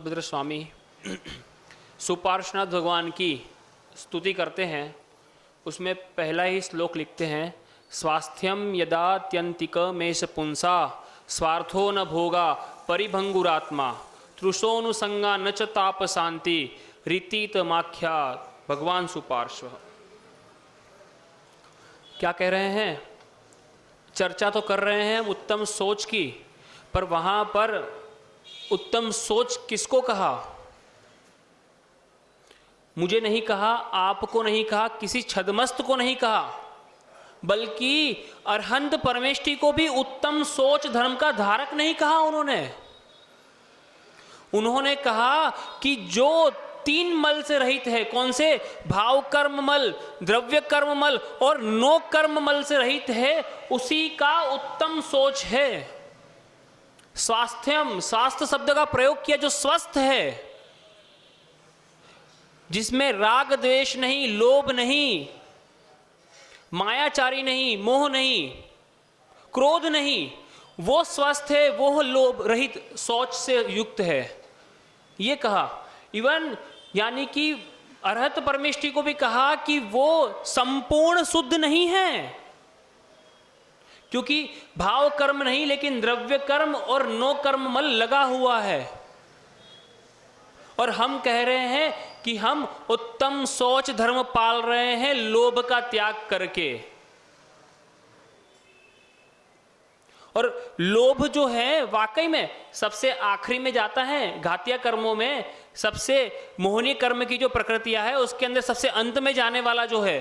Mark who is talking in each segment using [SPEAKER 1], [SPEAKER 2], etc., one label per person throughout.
[SPEAKER 1] भद्र स्वामी सुपार्श्वनाथ भगवान की स्तुति करते हैं। उसमें पहला ही श्लोक लिखते हैं, स्वास्थ्यम यदात्यंतिकमेष पुंसा स्वार्थो न भोगा परिभंगुरात्मा तृषोनुसंगा न च ताप शांति रीतितमाख्या। भगवान सुपार्श्व क्या कह रहे हैं? चर्चा तो कर रहे हैं उत्तम सोच की, पर वहाँ पर उत्तम सोच किसको कहा? मुझे नहीं कहा, आपको नहीं कहा, किसी छदमस्त को नहीं कहा, बल्कि अरहंत परमेष्ठी को भी उत्तम सोच धर्म का धारक नहीं कहा। उन्होंने कहा कि जो तीन मल से रहित है, कौन से? भाव कर्म मल, द्रव्य कर्म मल और नो कर्म मल से रहित है, उसी का उत्तम सोच है। स्वास्थ्यम, स्वास्थ्य शब्द का प्रयोग किया, जो स्वस्थ है, जिसमें राग द्वेष नहीं, लोभ नहीं, मायाचारी नहीं, मोह नहीं, क्रोध नहीं, वो स्वस्थ है, वो लोभ रहित सोच से युक्त है, ये कहा। इवन यानी कि अरहत परमेष्ठी को भी कहा कि वो संपूर्ण शुद्ध नहीं है, क्योंकि भाव कर्म नहीं, लेकिन द्रव्य कर्म और नो कर्म मल लगा हुआ है। और हम कह रहे हैं कि हम उत्तम सोच धर्म पाल रहे हैं लोभ का त्याग करके। और लोभ जो है वाकई में सबसे आखिरी में जाता है। घातिया कर्मों में सबसे मोहनीय कर्म की जो प्रकृतियां है, उसके अंदर सबसे अंत में जाने वाला जो है,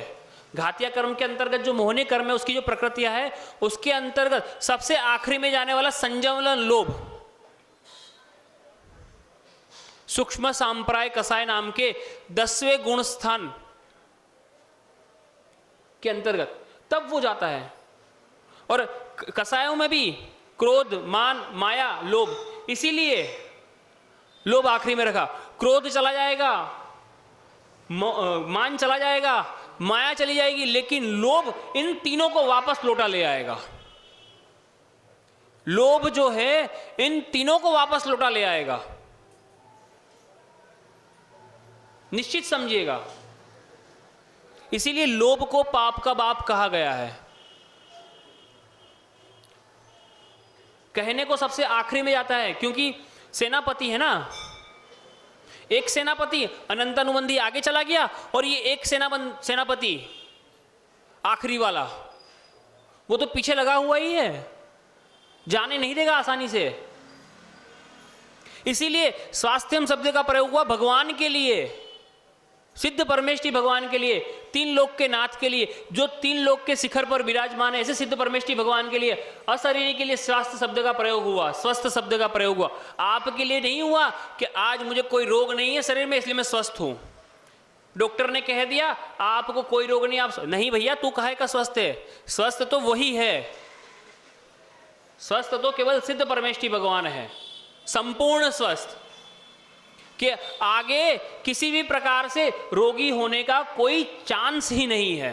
[SPEAKER 1] घातिया कर्म के अंतर्गत जो मोहनीय कर्म है, उसकी जो प्रकृतियां है, उसके अंतर्गत सबसे आखिरी में जाने वाला संयमन लोभ, सूक्ष्म सांप्राय कसाय नाम के 10वें गुण स्थान के अंतर्गत तब वो जाता है। और कसायों में भी क्रोध, मान, माया, लोभ, इसीलिए लोभ आखिरी में रखा। क्रोध चला जाएगा, मान चला जाएगा, माया चली जाएगी, लेकिन लोभ इन तीनों को वापस लौटा ले आएगा। लोभ जो है इन तीनों को वापस लौटा ले आएगा, निश्चित समझिएगा। इसीलिए लोभ को पाप का बाप कहा गया है। कहने को सबसे आखिरी में जाता है, क्योंकि सेनापति है ना, एक सेनापति अनंतानुबंधी आगे चला गया और ये एक सेनापति आखिरी वाला, वो तो पीछे लगा हुआ ही है, जाने नहीं देगा आसानी से। इसीलिए स्वास्थ्यम शब्द का प्रयोग हुआ भगवान के लिए, सिद्ध परमेष्ठी भगवान के लिए, तीन लोक के नाथ के लिए, जो तीन लोक के शिखर पर विराजमान है, ऐसे सिद्ध परमेष्ठी भगवान के लिए अशरीरी के लिए स्वास्थ्य शब्द का प्रयोग हुआ, स्वस्थ शब्द का प्रयोग हुआ। आपके लिए नहीं हुआ कि आज मुझे कोई रोग नहीं है शरीर में इसलिए मैं स्वस्थ हूं। डॉक्टर ने कह दिया आपको कोई रोग नहीं, आप नहीं भैया, तू काहे का स्वस्थ है? स्वस्थ तो वही है, स्वस्थ तो केवल सिद्ध परमेष्ठी भगवान है, संपूर्ण स्वस्थ, कि आगे किसी भी प्रकार से रोगी होने का कोई चांस ही नहीं है।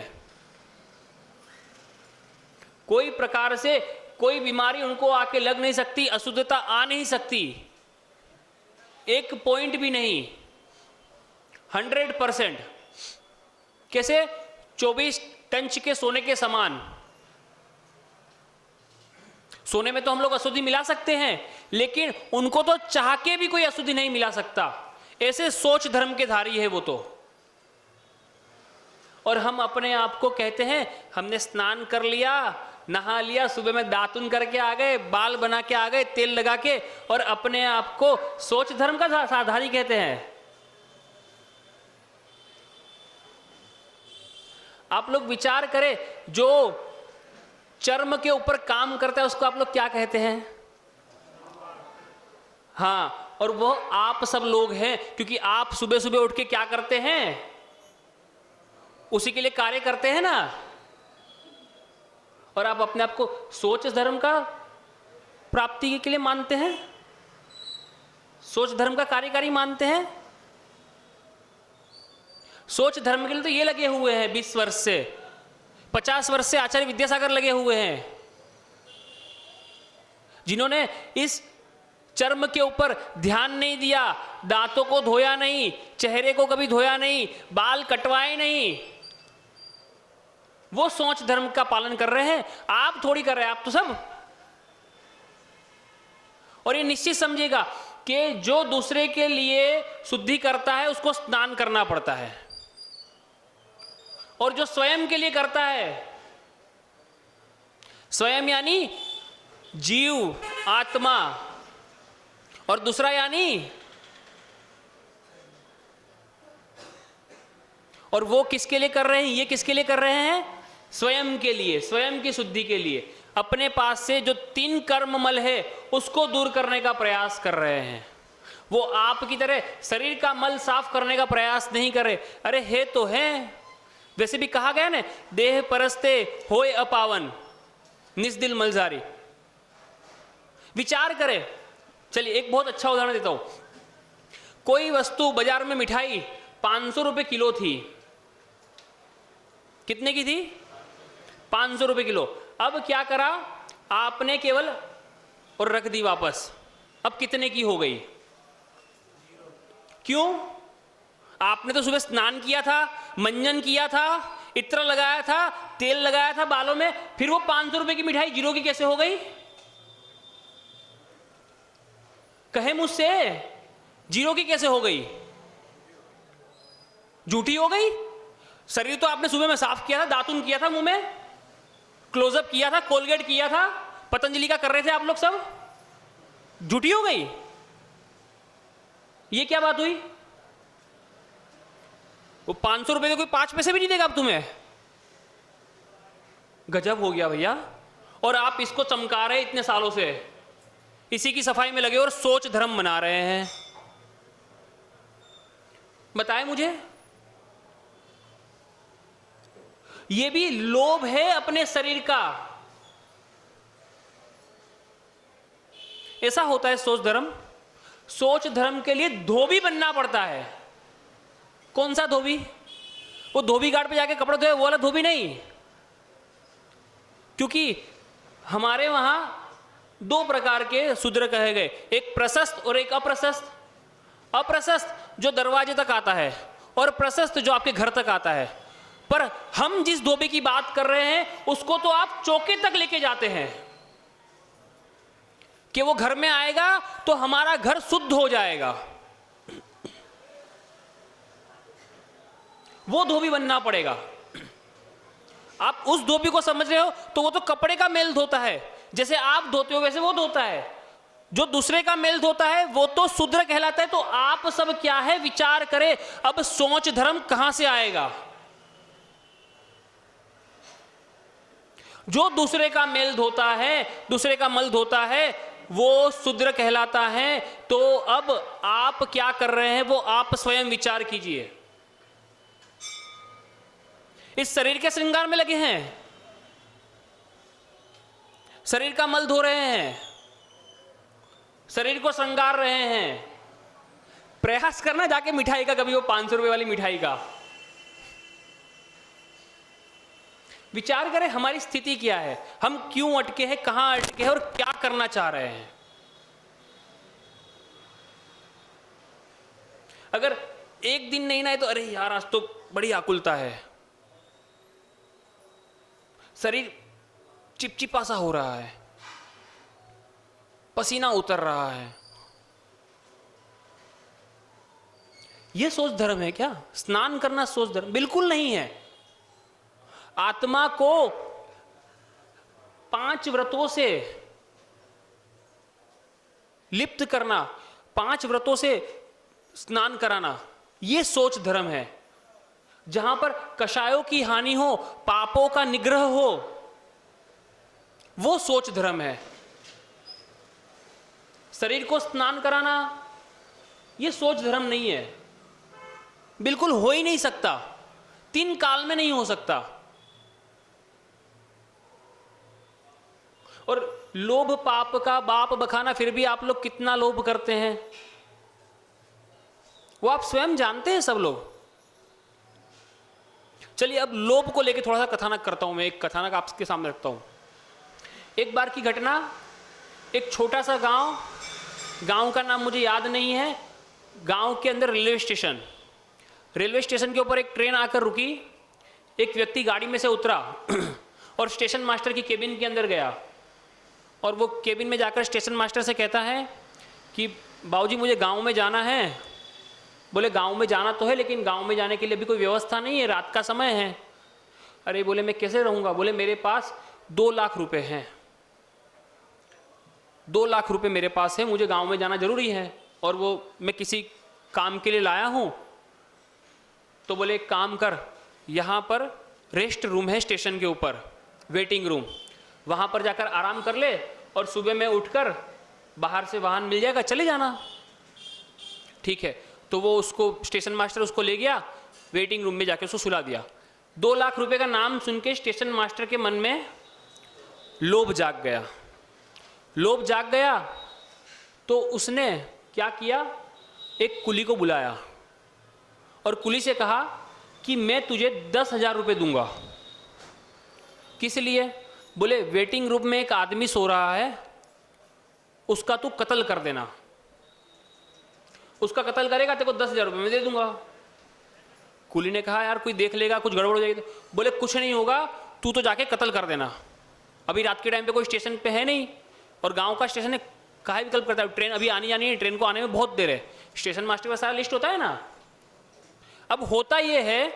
[SPEAKER 1] कोई प्रकार से कोई बीमारी उनको आके लग नहीं सकती, अशुद्धता आ नहीं सकती, एक पॉइंट भी नहीं, 100%। कैसे? 24 टंच के सोने के समान। सोने में तो हम लोग अशुद्धि मिला सकते हैं, लेकिन उनको तो चाह के भी कोई अशुद्धि नहीं मिला सकता, ऐसे सोच धर्म के धारी है वो तो। और हम अपने आप को कहते हैं हमने स्नान कर लिया, नहा लिया, सुबह में दातुन करके आ गए, बाल बना के आ गए, तेल लगा के, और अपने आप को सोच धर्म का साधारी कहते हैं। आप लोग विचार करें, जो चर्म के ऊपर काम करता है उसको आप लोग क्या कहते हैं? हाँ, और वो आप सब लोग हैं, क्योंकि आप सुबह सुबह उठ के क्या करते हैं? उसी के लिए कार्य करते हैं ना। और आप अपने आप को सोच धर्म का प्राप्ति के लिए मानते हैं, सोच धर्म का कार्यकारी मानते हैं। सोच धर्म के लिए तो ये लगे हुए हैं 20 वर्ष से, 50 वर्ष से आचार्य विद्यासागर लगे हुए हैं, जिन्होंने इस चर्म के ऊपर ध्यान नहीं दिया, दांतों को धोया नहीं, चेहरे को कभी धोया नहीं, बाल कटवाए नहीं, वो सोच धर्म का पालन कर रहे हैं। आप थोड़ी कर रहे हैं, आप तो सब। और ये निश्चित समझिएगा कि जो दूसरे के लिए शुद्धि करता है उसको स्नान करना पड़ता है, और जो स्वयं के लिए करता है, स्वयं यानी जीव, आत्मा, और दूसरा यानी, और वो किसके लिए कर रहे हैं, ये किसके लिए कर रहे हैं, स्वयं के लिए, स्वयं की शुद्धि के लिए। अपने पास से जो 3 कर्म मल है उसको दूर करने का प्रयास कर रहे हैं। वो आपकी तरह शरीर का मल साफ करने का प्रयास नहीं कर रहे। अरे है तो है, वैसे भी कहा गया ना, देह परस्ते होए अपावन, निस्दिल मलजारी। विचार करें। चलिए एक बहुत अच्छा उदाहरण देता हूं। कोई वस्तु बाजार में, मिठाई 500 रुपए किलो थी। कितने की थी? 500 रुपए किलो। अब क्या करा आपने, केवल और रख दी वापस। अब कितने की हो गई? क्यों? आपने तो सुबह स्नान किया था, मंजन किया था, इत्र लगाया था, तेल लगाया था बालों में, फिर वो 500 रुपए की मिठाई 0 की कैसे हो गई? कहे मुझसे, 0 की कैसे हो गई? झूठी हो गई। शरीर तो आपने सुबह में साफ किया था, दातुन किया था, मुंह में क्लोजअप किया था, कोलगेट किया था, पतंजलि का कर रहे थे आप लोग सब। झूठी हो गई। ये क्या बात हुई? वो 500 रुपए के कोई 5 पैसे भी नहीं देगा अब तुम्हें। गजब हो गया भैया। और आप इसको चमका रहे इतने सालों से, इसी की सफाई में लगे और सोच धर्म मना रहे हैं। बताएं मुझे, ये भी लोभ है अपने शरीर का। ऐसा होता है सोच धर्म। सोच धर्म के लिए धोबी बनना पड़ता है। कौन सा धोबी? वो धोबी घाट पे जाके कपड़े धोए वो वाला धोबी नहीं। क्योंकि हमारे वहां 2 प्रकार के शूद्र कहे गए, एक प्रशस्त और एक अप्रशस्त। अप्रशस्त जो दरवाजे तक आता है, और प्रशस्त जो आपके घर तक आता है। पर हम जिस धोबी की बात कर रहे हैं उसको तो आप चौके तक लेके जाते हैं कि वो घर में आएगा तो हमारा घर शुद्ध हो जाएगा। वो धोबी बनना पड़ेगा। आप उस धोबी को समझ रहे हो तो वो तो कपड़े का मेल धोता है, जैसे आप धोते हो वैसे वो धोता है। जो दूसरे का मेल धोता है वो तो शूद्र कहलाता है। तो आप सब क्या है, विचार करें। अब सोच धर्म कहां से आएगा? जो दूसरे का मेल धोता है, दूसरे का मल धोता है, वो शूद्र कहलाता है। तो अब आप क्या कर रहे हैं वो आप स्वयं विचार कीजिए। इस शरीर के श्रृंगार में लगे हैं, शरीर का मल धो रहे हैं, शरीर को श्रृंगार रहे हैं। प्रयास करना जाके मिठाई का, कभी वो 500 रुपए वाली मिठाई का। विचार करें हमारी स्थिति क्या है, हम क्यों अटके हैं, कहां अटके हैं और क्या करना चाह रहे हैं। अगर एक दिन नहीं नहाए तो अरे यार आज तो बड़ी आकुलता है, शरीर चिपचिपा सा हो रहा है, पसीना उतर रहा है। यह सोच धर्म है क्या? स्नान करना सोच धर्म बिल्कुल नहीं है। आत्मा को 5 व्रतों से लिप्त करना, 5 व्रतों से स्नान कराना, यह सोच धर्म है। जहां पर कषायों की हानि हो, पापों का निग्रह हो, वो सोच धर्म है। शरीर को स्नान कराना यह सोच धर्म नहीं है। बिल्कुल हो ही नहीं सकता, 3 काल में नहीं हो सकता। और लोभ पाप का बाप बखाना, फिर भी आप लोग कितना लोभ करते हैं वो आप स्वयं जानते हैं सब लोग। चलिए अब लोभ को लेकर थोड़ा सा कथानक करता हूं मैं, एक कथानक आपके सामने रखता हूं। एक बार की घटना, एक छोटा सा गांव, गांव का नाम मुझे याद नहीं है। गांव के अंदर रेलवे स्टेशन के ऊपर एक ट्रेन आकर रुकी। एक व्यक्ति गाड़ी में से उतरा और स्टेशन मास्टर की केबिन के अंदर गया, और वो केबिन में जाकर स्टेशन मास्टर से कहता है कि बाबूजी मुझे गांव में जाना है। बोले गांव में जाना तो है, लेकिन गांव में जाने के लिए भी कोई व्यवस्था नहीं है, रात का समय है। अरे बोले मैं कैसे रहूँगा? बोले मेरे पास 2 लाख रुपए हैं, 2 लाख रुपए मेरे पास है, मुझे गांव में जाना जरूरी है और वो मैं किसी काम के लिए लाया हूँ। तो बोले एक काम कर, यहाँ पर रेस्ट रूम है स्टेशन के ऊपर, वेटिंग रूम, वहाँ पर जाकर आराम कर ले और सुबह में उठकर बाहर से वाहन मिल जाएगा, चले जाना। ठीक है। तो वो उसको स्टेशन मास्टर उसको ले गया, वेटिंग रूम में जाके उसको सुला दिया। 2 लाख रुपए का नाम सुन के स्टेशन मास्टर के मन में लोभ जाग गया। लोभ जाग गया तो उसने क्या किया, एक कुली को बुलाया और कुली से कहा कि मैं तुझे 10,000 रुपये दूंगा। किस लिए? बोले वेटिंग रूम में एक आदमी सो रहा है, उसका तू कत्ल कर देना। उसका कत्ल करेगा तेरे को 10,000 रुपये मैं दे दूंगा। कुली ने कहा यार कोई देख लेगा, कुछ गड़बड़ हो जाएगी। बोले कुछ नहीं होगा, तू तो जाके कत्ल कर देना। अभी रात के टाइम पे कोई स्टेशन पे है नहीं, और गांव का स्टेशन है, काहे विकल्प करता है? ट्रेन अभी आनी जानी है, ट्रेन को आने में बहुत देर है। स्टेशन मास्टर का सारा लिस्ट होता है ना। अब होता यह है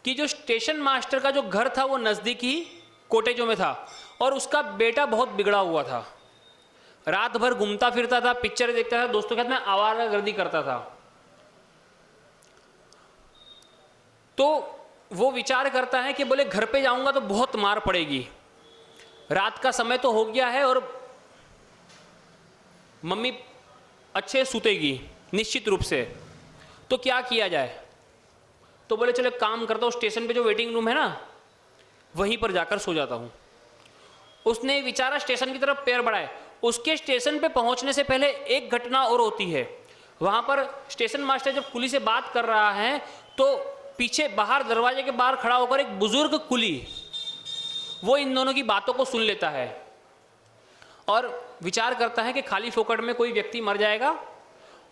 [SPEAKER 1] कि जो स्टेशन मास्टर का जो घर था वो नज़दीक ही कोटेजों में था, और उसका बेटा बहुत बिगड़ा हुआ था। रात भर घूमता फिरता था, पिक्चर देखता था, दोस्तों के साथ में आवारागर्दी करता था। तो वो विचार करता है कि बोले घर पे जाऊंगा तो बहुत मार पड़ेगी, रात का समय तो हो गया है और मम्मी अच्छे सुतेगी निश्चित रूप से, तो क्या किया जाए? तो बोले चलो काम करता हूँ, स्टेशन पे जो वेटिंग रूम है ना वहीं पर जाकर सो जाता हूँ। उसने विचारा, स्टेशन की तरफ पैर बढ़ाए। उसके स्टेशन पे पहुंचने से पहले एक घटना और होती है। वहां पर स्टेशन मास्टर जब कुली से बात कर रहा है तो पीछे बाहर दरवाजे के बाहर खड़ा होकर एक बुजुर्ग कुली वो इन दोनों की बातों को सुन लेता है और विचार करता है कि खाली फोकट में कोई व्यक्ति मर जाएगा।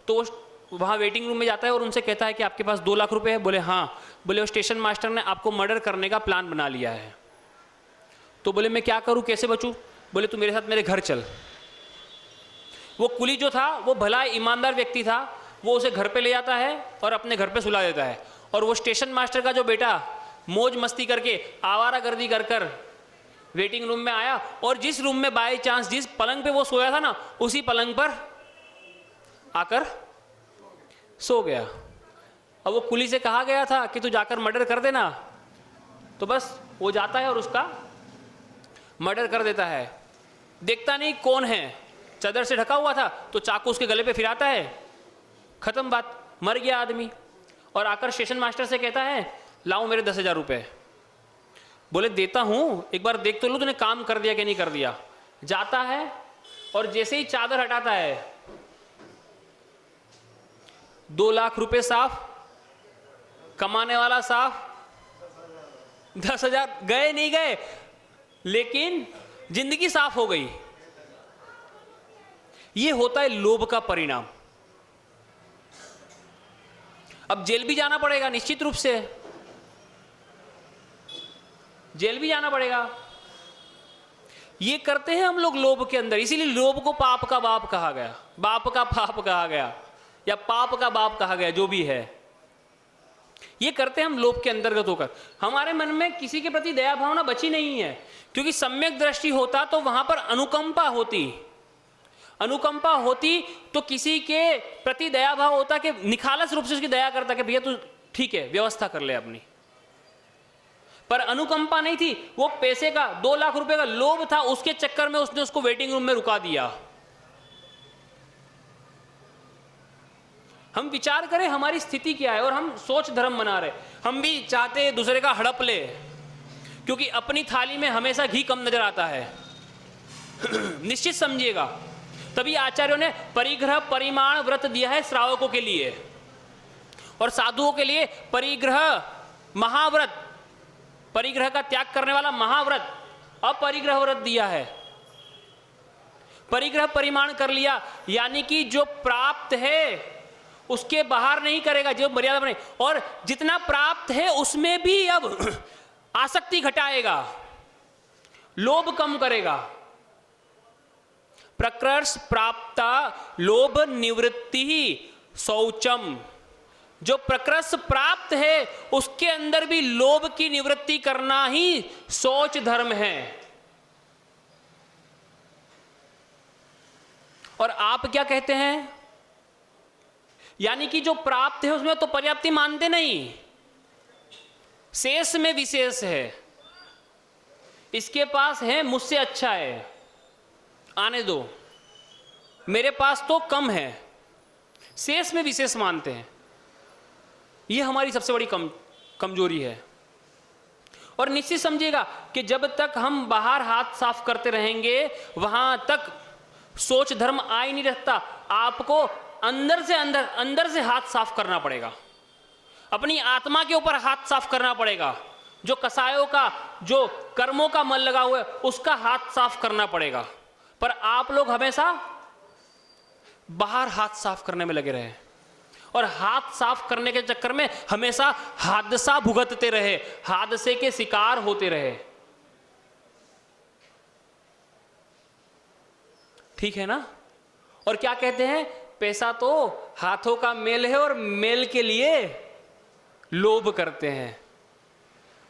[SPEAKER 1] तो वो वहाँ वेटिंग रूम में जाता है और उनसे कहता है कि आपके पास 2 लाख रुपए है। बोले हाँ। बोले वो स्टेशन मास्टर ने आपको मर्डर करने का प्लान बना लिया है। तो बोले मैं क्या करूँ, कैसे बचूँ? बोले तू मेरे साथ मेरे घर चल। वो कुली जो था वो भला ईमानदार व्यक्ति था, वो उसे घर पे ले जाता है और अपने घर पे सुला देता है। और वो स्टेशन मास्टर का जो बेटा मौज मस्ती करके आवारागर्दी कर कर वेटिंग रूम में आया, और जिस रूम में बाय चांस जिस पलंग पे वो सोया था ना उसी पलंग पर आकर सो गया। अब वो कुली से कहा गया था कि तू जाकर मर्डर कर देना, तो बस वो जाता है और उसका मर्डर कर देता है। देखता नहीं कौन है, चादर से ढका हुआ था तो चाकू उसके गले पे फिराता है, खत्म बात, मर गया आदमी। और आकर स्टेशन मास्टर से कहता है लाओ मेरे 10,000 रुपये। बोले देता हूँ, एक बार देख तो लो तूने काम कर दिया कि नहीं कर दिया। जाता है और जैसे ही चादर हटाता है 2 लाख रुपए साफ, कमाने वाला साफ, 10,000 गए नहीं गए लेकिन जिंदगी साफ हो गई। ये होता है लोभ का परिणाम। अब जेल भी जाना पड़ेगा, निश्चित रूप से जेल भी जाना पड़ेगा। ये करते हैं हम लोग लोभ के अंदर, इसीलिए लोभ को पाप का बाप कहा गया, बाप का पाप कहा गया, या पाप का बाप कहा गया, जो भी है। ये करते हैं हम लोभ के अंतर्गत होकर। हमारे मन में किसी के प्रति दया भावना बची नहीं है, क्योंकि सम्यक दृष्टि होता तो वहां पर अनुकंपा होती। अनुकंपा होती तो किसी के प्रति दया भाव होता कि निखालस रूप से उसकी दया करता कि भैया तू ठीक है व्यवस्था कर ले अपनी। पर अनुकंपा नहीं थी, वो पैसे का 2 लाख रुपए का लोभ था, उसके चक्कर में उसने उसको वेटिंग रूम में रुका दिया। हम विचार करें हमारी स्थिति क्या है, और हम सोच धर्म बना रहे। हम भी चाहते हैं दूसरे का हड़प ले, क्योंकि अपनी थाली में हमेशा घी कम नजर आता है। निश्चित समझिएगा, तभी आचार्यों ने परिग्रह परिमाण व्रत दिया है श्रावकों के लिए, और साधुओं के लिए परिग्रह महाव्रत, परिग्रह का त्याग करने वाला महाव्रत, अपरिग्रह व्रत दिया है। परिग्रह परिमाण कर लिया, यानी कि जो प्राप्त है उसके बाहर नहीं करेगा, जो मर्यादा बने, और जितना प्राप्त है उसमें भी अब आसक्ति घटाएगा, लोभ कम करेगा। प्रकर्ष प्राप्ता लोभ निवृत्ति ही शौचम। जो प्रकृष्ट प्राप्त है उसके अंदर भी लोभ की निवृत्ति करना ही शौच धर्म है। और आप क्या कहते हैं, यानी कि जो प्राप्त है उसमें तो पर्याप्ति मानते नहीं, शेष में विशेष है, इसके पास है मुझसे अच्छा है, आने दो, मेरे पास तो कम है, शेष में विशेष मानते हैं। यह हमारी सबसे बड़ी कमजोरी है। और निश्चित समझिएगा कि जब तक हम बाहर हाथ साफ करते रहेंगे वहां तक सोच धर्म आ ही नहीं रहता। आपको अंदर से हाथ साफ करना पड़ेगा, अपनी आत्मा के ऊपर हाथ साफ करना पड़ेगा। जो कसायों का, जो कर्मों का मन लगा हुआ है उसका हाथ साफ करना पड़ेगा। पर आप लोग हमेशा बाहर हाथ साफ करने में लगे रहे और हाथ साफ करने के चक्कर में हमेशा हादसा भुगतते रहे, हादसे के शिकार होते रहे। ठीक है ना? और क्या कहते हैं, पैसा तो हाथों का मेल है और मेल के लिए लोभ करते हैं,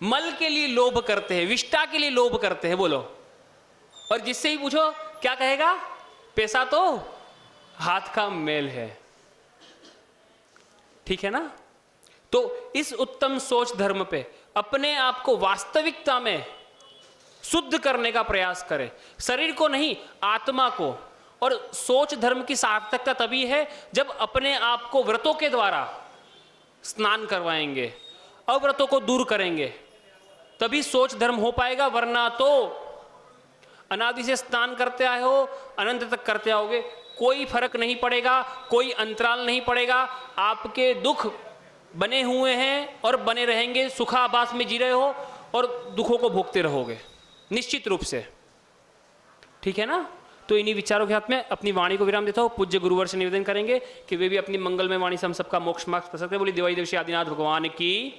[SPEAKER 1] मल के लिए लोभ करते हैं, विष्टा के लिए लोभ करते हैं। बोलो, और जिससे ही पूछो क्या कहेगा, पैसा तो हाथ का मेल है। ठीक है ना? तो इस उत्तम सोच धर्म पे अपने आप को वास्तविकता में शुद्ध करने का प्रयास करें, शरीर को नहीं, आत्मा को। और सोच धर्म की सार्थकता तभी है जब अपने आप को व्रतों के द्वारा स्नान करवाएंगे, अव्रतों को दूर करेंगे, तभी सोच धर्म हो पाएगा। वरना तो अनादि से स्नान करते आए हो, अनंत तक करते आओगे, कोई फर्क नहीं पड़ेगा, कोई अंतराल नहीं पड़ेगा। आपके दुख बने हुए हैं और बने रहेंगे, सुखाभास में जी रहे हो और दुखों को भोगते रहोगे निश्चित रूप से। ठीक है ना? तो इन्हीं विचारों के हाथ में अपनी वाणी को विराम देता हूँ। पूज्य गुरुवर से निवेदन करेंगे कि वे भी अपनी मंगलमय वाणी से हम सबका मोक्ष मार्ग प्रसन्न करें। बोली देवाई देवशी आदिनाथ भगवान की।